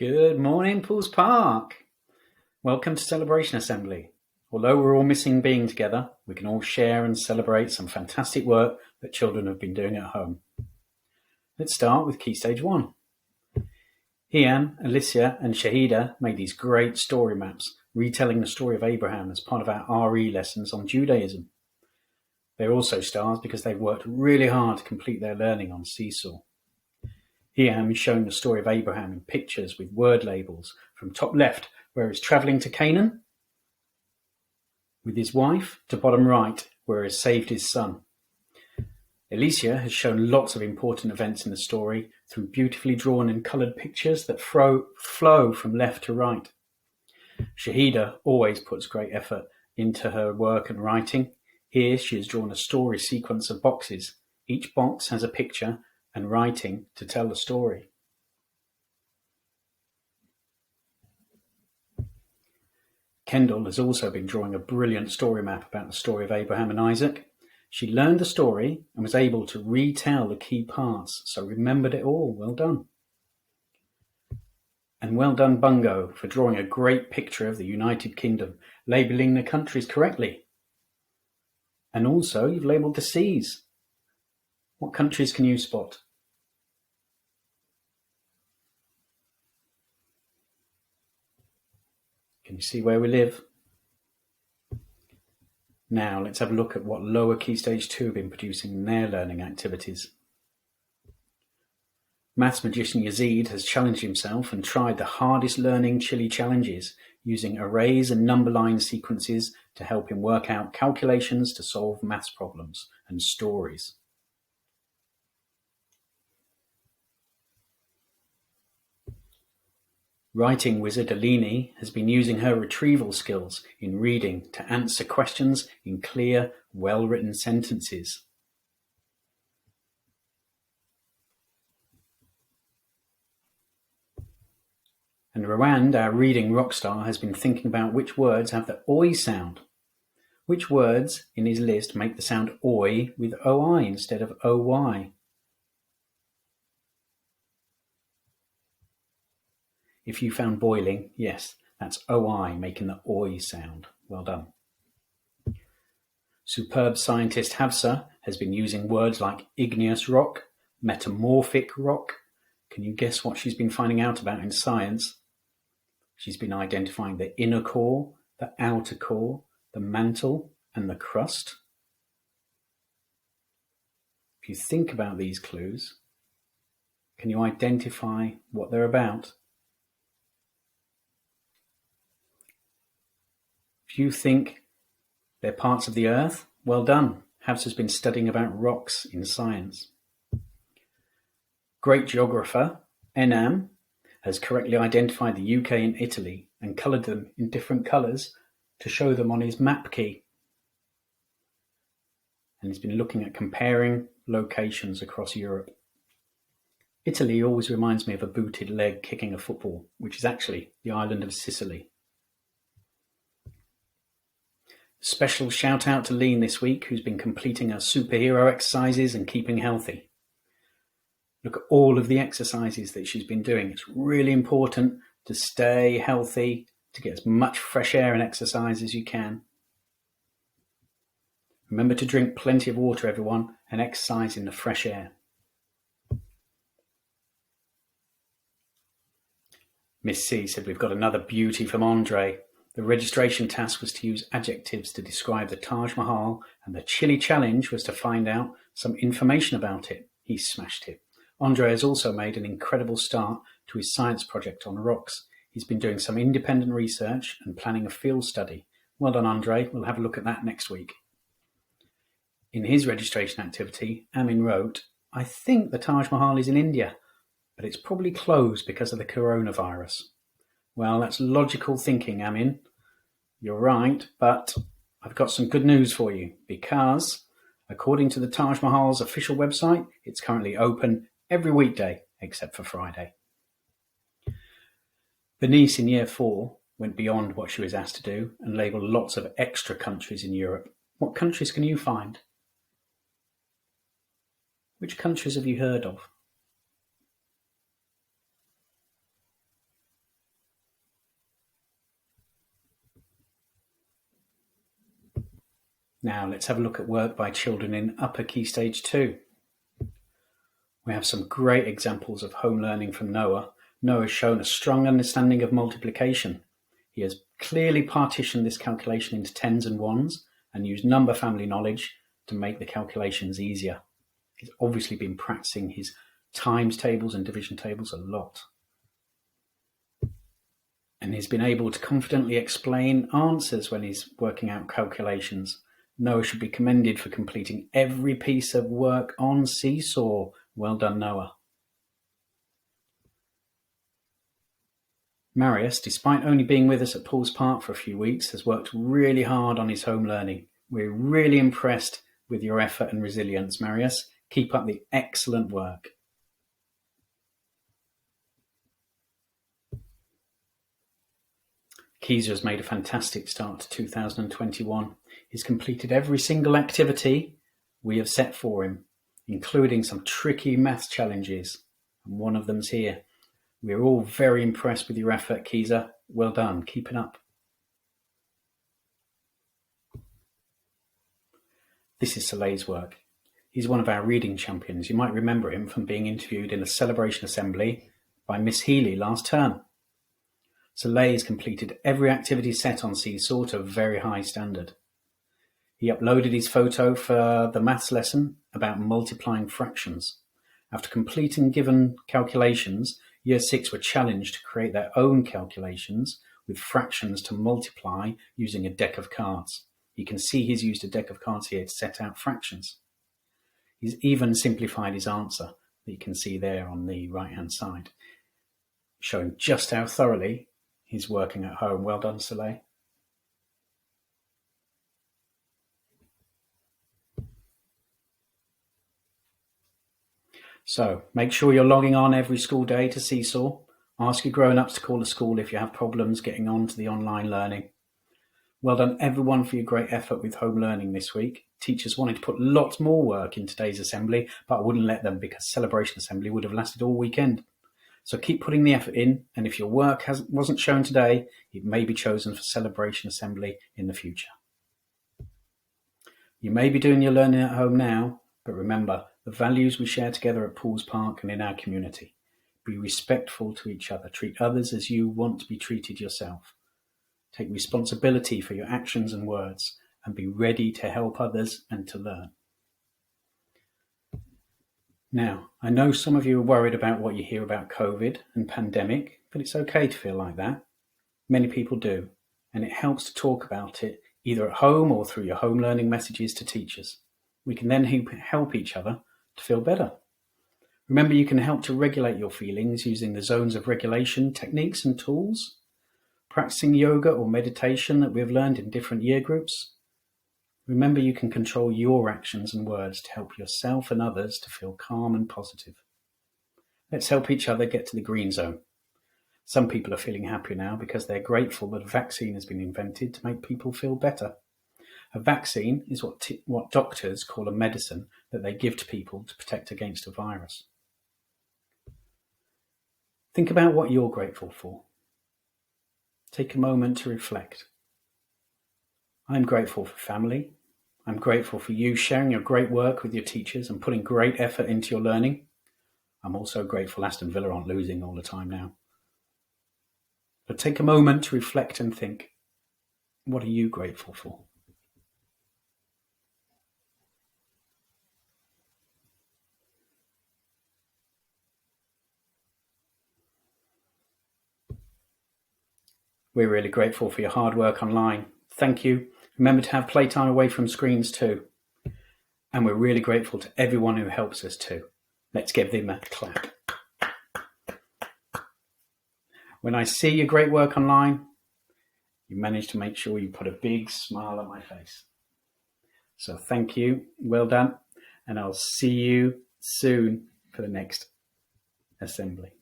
Good morning, Pools Park. Welcome to Celebration Assembly. Although we're all missing being together, we can all share and celebrate some fantastic work that children have been doing at home. Let's start with Key Stage 1. Hiam, Alicia and Shahida made these great story maps retelling the story of Abraham as part of our RE lessons on Judaism. They're also stars because they've worked really hard to complete their learning on Seesaw. Hiam is showing the story of Abraham in pictures with word labels from top left, where he's travelling to Canaan, with his wife, to bottom right, where he's saved his son. Alicia has shown lots of important events in the story through beautifully drawn and coloured pictures that flow from left to right. Shahida always puts great effort into her work and writing. Here she has drawn a story sequence of boxes. Each box has a picture and writing to tell the story. Kendall has also been drawing a brilliant story map about the story of Abraham and Isaac. She learned the story and was able to retell the key parts, so remembered it all. Well done. And well done, Bungo, for drawing a great picture of the United Kingdom, labelling the countries correctly. And also, you've labelled the seas. What countries can you spot? Can you see where we live? Now let's have a look at what lower Key Stage 2 have been producing in their learning activities. Maths magician Yazid has challenged himself and tried the hardest learning Chili challenges using arrays and number line sequences to help him work out calculations to solve maths problems and stories. Writing wizard Alini has been using her retrieval skills in reading to answer questions in clear, well-written sentences. And Rwand, our reading rock star, has been thinking about which words have the oi sound. Which words in his list make the sound oi with oi instead of oy? If you found boiling, yes, that's oi making the oi sound. Well done. Superb scientist Havsa has been using words like igneous rock, metamorphic rock. Can you guess what she's been finding out about in science? She's been identifying the inner core, the outer core, the mantle, and the crust. If you think about these clues, can you identify what they're about? If you think they're parts of the Earth, well done. Havs has been studying about rocks in science. Great geographer Enam has correctly identified the UK and Italy and coloured them in different colours to show them on his map key. And he's been looking at comparing locations across Europe. Italy always reminds me of a booted leg kicking a football, which is actually the island of Sicily. Special shout out to Lean this week, who's been completing her superhero exercises and keeping healthy. Look at all of the exercises that she's been doing. It's really important to stay healthy, to get as much fresh air and exercise as you can. Remember to drink plenty of water, everyone, and exercise in the fresh air. Miss C said we've got another beauty from Andre. The registration task was to use adjectives to describe the Taj Mahal, and the Chili challenge was to find out some information about it. He smashed it. Andre has also made an incredible start to his science project on rocks. He's been doing some independent research and planning a field study. Well done, Andre. We'll have a look at that next week. In his registration activity, Amin wrote, I think the Taj Mahal is in India, but it's probably closed because of the coronavirus. Well, that's logical thinking, Amin. You're right, but I've got some good news for you because, according to the Taj Mahal's official website, it's currently open every weekday except for Friday. Bernice in Year 4 went beyond what she was asked to do and labelled lots of extra countries in Europe. What countries can you find? Which countries have you heard of? Now let's have a look at work by children in Upper Key Stage 2. We have some great examples of home learning from Noah. Noah has shown a strong understanding of multiplication. He has clearly partitioned this calculation into tens and ones and used number family knowledge to make the calculations easier. He's obviously been practicing his times tables and division tables a lot. And he's been able to confidently explain answers when he's working out calculations. Noah should be commended for completing every piece of work on Seesaw. Well done, Noah. Marius, despite only being with us at Paul's Park for a few weeks, has worked really hard on his home learning. We're really impressed with your effort and resilience, Marius. Keep up the excellent work. Keezer has made a fantastic start to 2021. He's completed every single activity we have set for him, including some tricky maths challenges, and one of them's here. We're all very impressed with your effort, Keezer. Well done. Keep it up. This is Soleil's work. He's one of our reading champions. You might remember him from being interviewed in a celebration assembly by Miss Healy last term. Soleil has completed every activity set on Seesaw to a very high standard. He uploaded his photo for the maths lesson about multiplying fractions. After completing given calculations, Year 6 were challenged to create their own calculations with fractions to multiply using a deck of cards. You can see he's used a deck of cards here to set out fractions. He's even simplified his answer that you can see there on the right-hand side, showing just how thoroughly he's working at home. Well done, Soleil. So make sure you're logging on every school day to Seesaw. Ask your grown-ups to call the school if you have problems getting on to the online learning. Well done everyone for your great effort with home learning this week. Teachers wanted to put lots more work in today's assembly, but I wouldn't let them because celebration assembly would have lasted all weekend. So keep putting the effort in, and if your work wasn't shown today, it may be chosen for celebration assembly in the future. You may be doing your learning at home now, but remember the values we share together at Paul's Park and in our community. Be respectful to each other. Treat others as you want to be treated yourself. Take responsibility for your actions and words, and be ready to help others and to learn. Now, I know some of you are worried about what you hear about COVID and pandemic, but it's okay to feel like that. Many people do, and it helps to talk about it either at home or through your home learning messages to teachers. We can then help each other to feel better. Remember, you can help to regulate your feelings using the zones of regulation techniques and tools, practicing yoga or meditation that we have learned in different year groups. Remember, you can control your actions and words to help yourself and others to feel calm and positive. Let's help each other get to the green zone. Some people are feeling happier now because they're grateful that a vaccine has been invented to make people feel better. A vaccine is what doctors call a medicine that they give to people to protect against a virus. Think about what you're grateful for. Take a moment to reflect. I'm grateful for family. I'm grateful for you sharing your great work with your teachers and putting great effort into your learning. I'm also grateful Aston Villa aren't losing all the time now. But take a moment to reflect and think, what are you grateful for? We're really grateful for your hard work online. Thank you. Remember to have playtime away from screens too. And we're really grateful to everyone who helps us too. Let's give them a clap. When I see your great work online, you manage to make sure you put a big smile on my face. So thank you. Well done. And I'll see you soon for the next assembly.